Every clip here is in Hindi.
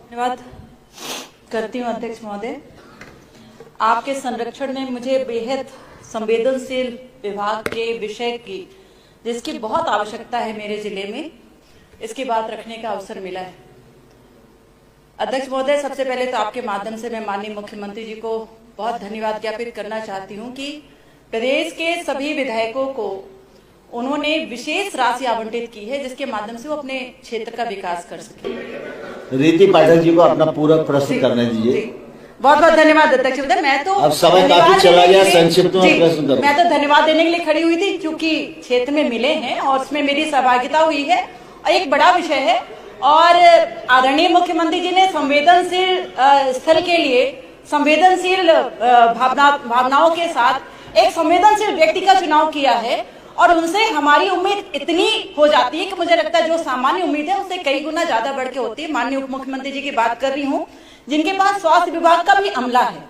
धन्यवाद करती हूँ अध्यक्ष महोदय। आपके संरक्षण में मुझे बेहद संवेदनशील विभाग के विषय की जिसकी बहुत आवश्यकता है मेरे जिले में, इसकी बात रखने का अवसर मिला है। अध्यक्ष महोदय, सबसे पहले तो आपके माध्यम से मैं माननीय मुख्यमंत्री जी को बहुत धन्यवाद ज्ञापित करना चाहती हूँ कि प्रदेश के सभी विधायकों को उन्होंने विशेष राशि आवंटित की है जिसके माध्यम से वो अपने क्षेत्र का विकास कर सके। रीति पाठक जी को अपना पूरा प्रश्न करने दीजिए। बहुत बहुत धन्यवाद अध्यक्ष महोदय। मैं तो अब समय काफी चला गया, संक्षिप्त में प्रश्न करो। मैं तो धन्यवाद देने के लिए खड़ी हुई थी क्योंकि क्षेत्र में मिले हैं और उसमें मेरी सहभागिता हुई है और एक बड़ा विषय है और आदरणीय मुख्यमंत्री जी ने संवेदनशील स्थल के लिए संवेदनशील भावनाओं के साथ एक संवेदनशील व्यक्ति का चुनाव किया है और उनसे हमारी उम्मीद इतनी हो जाती है कि मुझे लगता है जो सामान्य उम्मीद है उससे कई गुना ज्यादा बढ़ के होती है। माननीय उप मुख्यमंत्री जी की बात कर रही हूँ जिनके पास स्वास्थ्य विभाग का भी अमला है।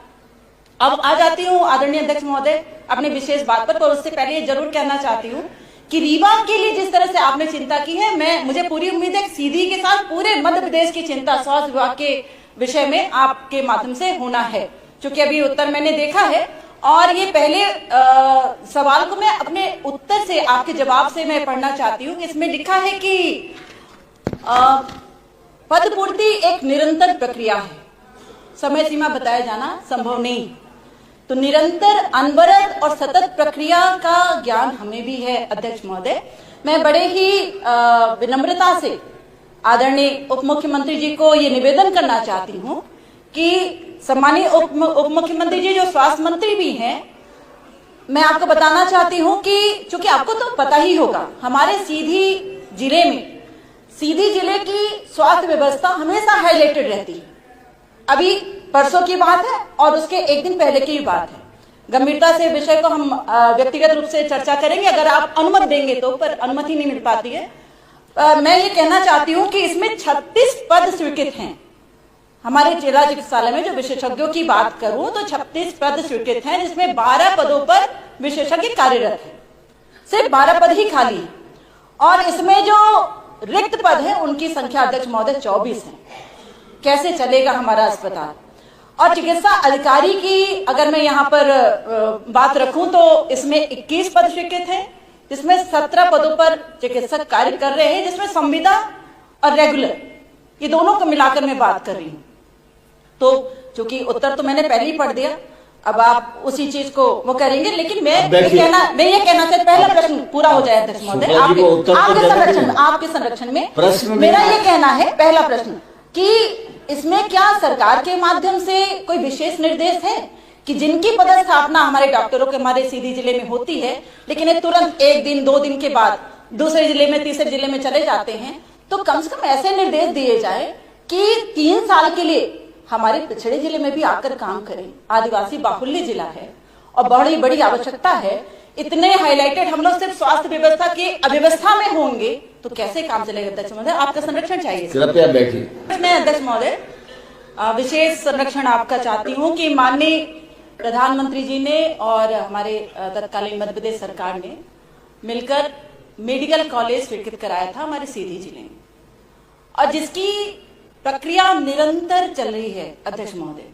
अब आ जाती हूँ आदरणीय अध्यक्ष महोदय अपनी विशेष बात पर उससे पहले ये जरूर कहना चाहती हूँ कि रीवा के लिए जिस तरह से आपने चिंता की है, मुझे पूरी उम्मीद है सीधी के साथ पूरे मध्य प्रदेश की चिंता स्वास्थ्य विभाग के विषय में आपके माध्यम से होना है, क्योंकि अभी उत्तर मैंने देखा है और ये पहले सवाल को मैं अपने उत्तर से आपके जवाब से मैं पढ़ना चाहती हूँ। इसमें लिखा है कि पद पूर्ति एक निरंतर प्रक्रिया है, समय सीमा बताया जाना संभव नहीं। तो निरंतर अनवरत और सतत प्रक्रिया का ज्ञान हमें भी है अध्यक्ष महोदय। मैं बड़े ही विनम्रता से आदरणीय उप मुख्यमंत्री जी को ये निवेदन करना चाहती हूँ कि सम्मानीय उप मुख्यमंत्री जी जो स्वास्थ्य मंत्री भी हैं, मैं आपको बताना चाहती हूँ कि चूंकि आपको तो पता ही होगा हमारे सीधी जिले की स्वास्थ्य व्यवस्था हमेशा हाईलाइटेड रहती है। अभी परसों की बात है और उसके एक दिन पहले की बात है। गंभीरता से विषय को हम व्यक्तिगत रूप से चर्चा करेंगे अगर आप अनुमति देंगे तो, पर अनुमति नहीं मिल पाती है। मैं ये कहना चाहती हूँ कि इसमें 36 पद स्वीकृत हैं। हमारे जिला चिकित्सालय में जो विशेषज्ञों की बात करूं तो 36 पद स्वीकृत हैं जिसमें 12 पदों पर विशेषज्ञ कार्यरत है, सिर्फ 12 पद ही खाली है और इसमें जो रिक्त पद है उनकी संख्या अध्यक्ष महोदय 24 है। कैसे चलेगा हमारा अस्पताल? और चिकित्सा अधिकारी की अगर मैं यहाँ पर बात रखूं तो इसमें 21 पद स्वीकृत है जिसमें 17 पदों पर चिकित्सक कार्य कर रहे हैं, जिसमें संविदा और रेगुलर ये दोनों को मिलाकर मैं बात कर रही हूँ। तो चूंकि उत्तर तो मैंने पहले ही पढ़ दिया, अब आप उसी चीज को वो करेंगे, लेकिन मैं ये कहना चाहती पहला प्रश्न पूरा हो जाए अध्यक्ष महोदय आपके संरक्षण में मेरा ये कहना है पहला प्रश्न कि इसमें क्या सरकार के माध्यम से कोई विशेष निर्देश है कि जिनकी पदस्थापना हमारे डॉक्टरों के हमारे सीधी जिले में होती है लेकिन ये तुरंत 1 दिन 2 दिन के बाद दूसरे जिले में तीसरे जिले में चले जाते हैं, तो कम से कम ऐसे निर्देश दिए जाए कि 3 साल के लिए हमारे पिछड़े जिले में भी आकर काम करें। आदिवासी बाहुल्य जिला है और बड़ी आवश्यकता है। इतने हाईलाइटेड हम लोग सिर्फ स्वास्थ्य व्यवस्था की अव्यवस्था में होंगे तो कैसे काम चलेगा अध्यक्ष महोदय? आपका संरक्षण चाहिए। कृपया बैठिए। मैं अध्यक्ष महोदय विशेष संरक्षण आपका चाहती हूँ कि माननीय प्रधानमंत्री जी ने और हमारे तत्कालीन मध्य प्रदेश सरकार ने मिलकर मेडिकल कॉलेज स्वीकृत कराया था हमारे सीधी जिले में और जिसकी प्रक्रिया निरंतर चल रही है अध्यक्ष महोदय।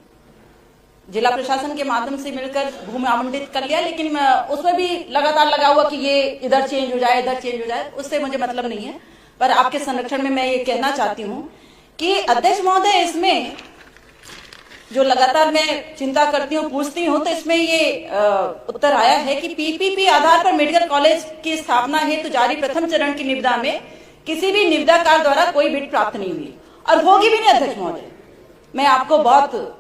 जिला प्रशासन के माध्यम से मिलकर भूमि आवंटित कर लिया, लेकिन उसमें भी लगातार लगा हुआ कि ये इधर चेंज हो जाए इधर चेंज हो जाए, उससे मुझे मतलब नहीं है। पर आपके संरक्षण में मैं ये कहना चाहती हूँ कि अध्यक्ष महोदय इसमें जो लगातार मैं चिंता करती हूँ पूछती हूँ तो इसमें ये उत्तर आया है कि पीपीपी आधार पर मेडिकल कॉलेज की स्थापना हेतु जारी प्रथम चरण की निविदा में किसी भी निविदाकार द्वारा कोई बिड प्राप्त नहीं हुई और होगी भी नहीं अध्यक्ष महोदय। मैं आपको बहुत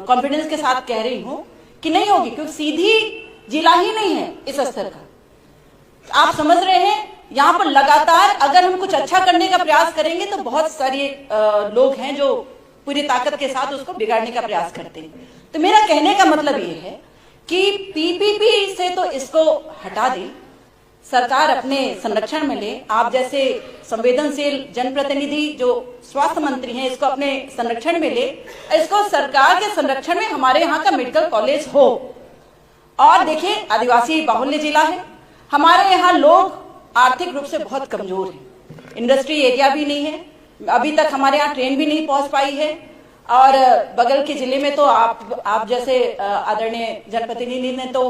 कॉन्फिडेंस के साथ कह रही हूँ कि नहीं होगी, क्योंकि सीधी जिला ही नहीं है इस स्तर का। आप समझ रहे हैं यहाँ पर लगातार अगर हम कुछ अच्छा करने का प्रयास करेंगे तो बहुत सारे लोग हैं जो पूरी ताकत के साथ उसको बिगाड़ने का प्रयास करते हैं। तो मेरा कहने का मतलब ये है कि पीपीपी से तो इसको हटा दें, सरकार अपने संरक्षण में ले। आप जैसे संवेदनशील जनप्रतिनिधि जो स्वास्थ्य मंत्री हैं इसको अपने संरक्षण में ले, इसको सरकार के संरक्षण में हमारे यहाँ का मेडिकल कॉलेज हो। और देखिए आदिवासी बाहुल्य जिला है, हमारे यहाँ लोग आर्थिक रूप से बहुत कमजोर हैं, इंडस्ट्री एरिया भी नहीं है, अभी तक हमारे यहाँ ट्रेन भी नहीं पहुंच पाई है। और बगल के जिले में तो आप जैसे आदरणीय जनप्रतिनिधि ने तो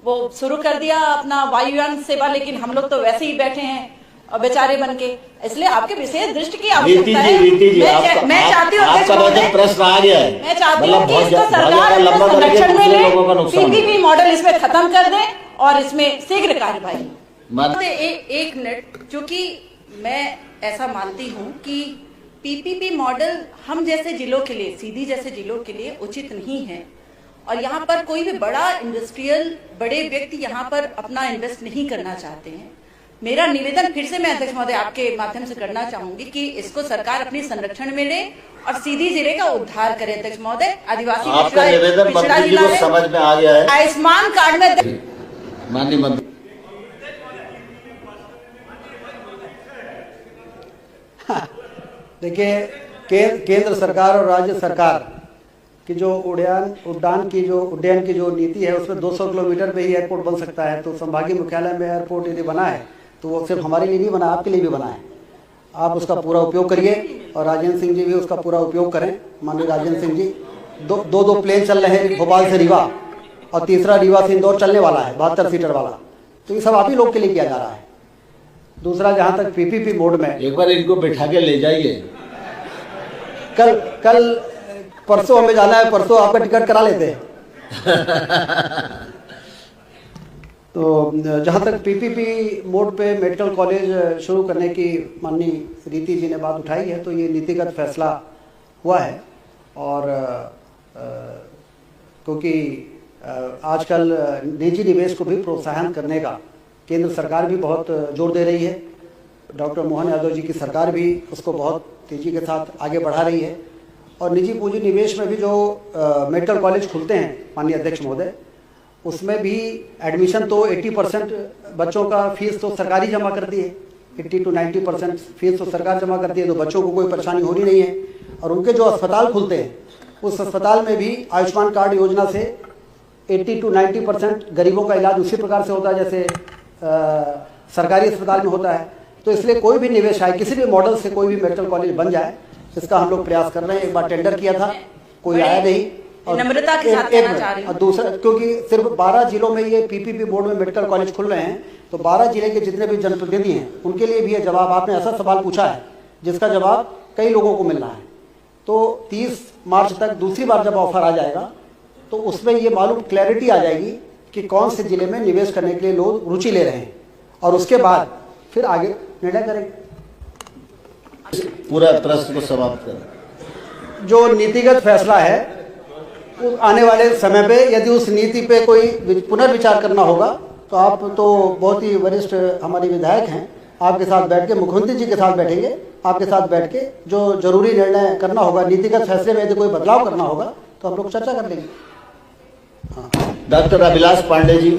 वो शुरू कर दिया अपना वायुयान सेवा, लेकिन हम लोग तो वैसे ही बैठे हैं बेचारे बन के। इसलिए आपके विशेष दृष्टि की आवश्यकता है। मैं चाहती हूँ प्रश्न आ गया है, मैं चाहती हूँ कि इसको सरकार संरक्षण में ले, पीपीपी मॉडल इसमें खत्म कर दे और इसमें शीघ्र कार्यवाही। एक मिनट, क्योंकि मैं ऐसा मानती हूँ कि पीपीपी मॉडल हम जैसे जिलों के लिए, सीधी जैसे जिलों के लिए उचित नहीं है। और यहाँ पर कोई भी बड़ा इंडस्ट्रियल बड़े व्यक्ति यहाँ पर अपना इन्वेस्ट नहीं करना चाहते हैं। मेरा निवेदन फिर से मैं अध्यक्ष महोदय आपके माध्यम से करना चाहूंगी कि इसको सरकार अपने संरक्षण में ले और सीधी जिले का उद्धार करे। अध्यक्ष महोदय, आदिवासी पिछड़ा जिला है, समझ में आ गया है। आयुष्मान कार्ड में माननीय मंत्री, देखिए, केंद्र सरकार और राज्य सरकार की जो उड्डयन की जो नीति है, उसमें 200 किलोमीटर पे ही एयरपोर्ट बन सकता है। तो संभागीय मुख्यालय में एयरपोर्ट यदि बना है तो वो सिर्फ हमारे लिए नहीं बना, आपके लिए भी बना है। आप उसका पूरा उपयोग करिए और राजेंद्र सिंह जी भी उसका पूरा उपयोग करें। माननीय राजेंद्र सिंह जी, दो प्लेन चल रहे हैं भोपाल से रीवा, और तीसरा रीवा से इंदौर चलने वाला है 72 सीटर वाला। तो ये सब आप ही लोग के लिए किया जा रहा है। दूसरा, जहाँ तक पीपीपी मोड में, एक बार इनको बैठा के ले जाइए। कल परसों हमें जाना है, परसों आपका टिकट करा लेते हैं। तो जहाँ तक पीपीपी मोड पे मेडिकल कॉलेज शुरू करने की माननीय रीति जी ने बात उठाई है, तो ये नीतिगत फैसला हुआ है। और क्योंकि आजकल निजी निवेश को भी प्रोत्साहन करने का केंद्र सरकार भी बहुत जोर दे रही है। डॉक्टर मोहन यादव जी की सरकार भी उसको बहुत तेजी के साथ आगे बढ़ा रही है। और निजी पूंजी निवेश में भी जो मेडिकल कॉलेज खुलते हैं माननीय अध्यक्ष महोदय, उसमें भी एडमिशन तो 80% बच्चों का फीस तो सरकारी जमा करती है। 80 to 90% फीस तो सरकार जमा करती है, तो बच्चों को कोई परेशानी हो रही नहीं है। और उनके जो अस्पताल खुलते हैं, उस अस्पताल में भी आयुष्मान कार्ड योजना से 80 to 90% गरीबों का इलाज उसी प्रकार से होता है जैसे सरकारी अस्पताल में होता है। तो इसलिए कोई भी निवेश आए, किसी भी मॉडल से कोई भी मेडिकल कॉलेज बन जाए, इसका हम लोग प्रयास कर रहे हैं। एक बार टेंडर किया था, कोई आया नहीं। और नम्रता के साथ कहना चाह रही हूं। और दूसरा, क्योंकि सिर्फ 12 जिलों में ये पीपीपी बोर्ड में मेडिकल कॉलेज खुल रहे हैं, तो 12 जिले के जितने भी जनप्रतिनिधि हैं उनके लिए भी ये जवाब, आपने ऐसा सवाल पूछा है जिसका जवाब कई लोगों को मिल रहा है। तो 30 मार्च तक दूसरी बार जब ऑफर आ जाएगा तो उसमें ये मालूम क्लैरिटी आ जाएगी कि कौन से जिले में निवेश करने के लिए लोग रुचि ले रहे हैं, और उसके बाद फिर आगे निर्णय करेंगे। पूरा प्रश्न को समाप्त करें। जो नीतिगत फैसला है, आने वाले समय पे यदि उस नीति पे कोई पुनर्विचार करना होगा, तो आप तो बहुत ही वरिष्ठ हमारे विधायक हैं, आपके साथ बैठ के, मुख्यमंत्री जी के साथ बैठेंगे, आपके साथ बैठ के जो जरूरी निर्णय करना होगा, नीतिगत फैसले में यदि कोई बदलाव करना होगा तो हम लोग चर्चा कर लेंगे। डॉक्टर अभिलाष पांडे जी।